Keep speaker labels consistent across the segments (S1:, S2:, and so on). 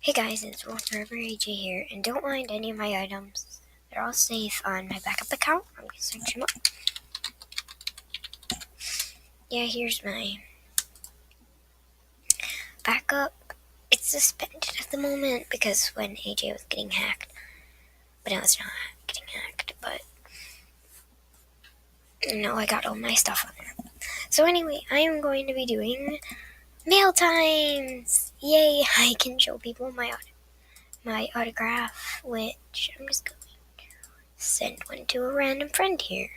S1: Hey guys, it's Forever AJ here, and don't mind any of my items. They're all safe on my backup account. I'm going to search them up. Yeah, here's my backup. It's suspended at the moment because when AJ was getting hacked, but now it's not getting hacked, but no, I got all my stuff on there. So anyway, I am going to be doing mail times! Yay, I can show people my autograph, which I'm just going to send one to a random friend here.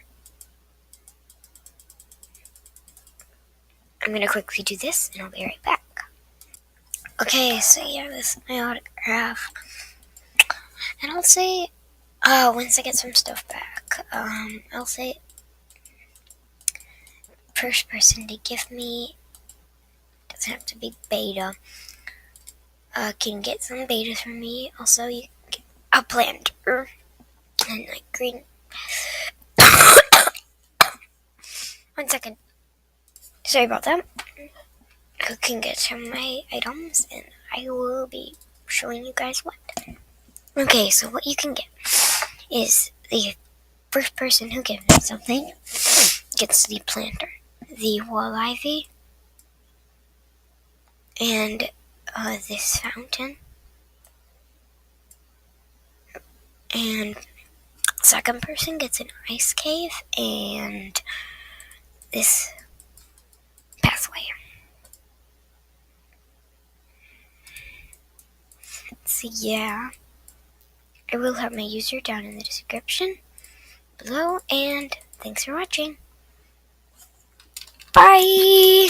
S1: I'm going to quickly do this, and I'll be right back. Okay, so yeah, this is my autograph. And I'll say, once I get some stuff back, I'll say, first person to give me, doesn't have to be beta, can get some betas from me. Also, you can get a planter, and like green. 1 second. Sorry about that. You can get some of my items, and I will be showing you guys what. Okay, so what you can get is the first person who gives me something gets the planter, the wall ivy, and this fountain. And second person gets an ice cave and this pathway. So yeah, I will have my user down in the description below, and thanks for watching. Bye!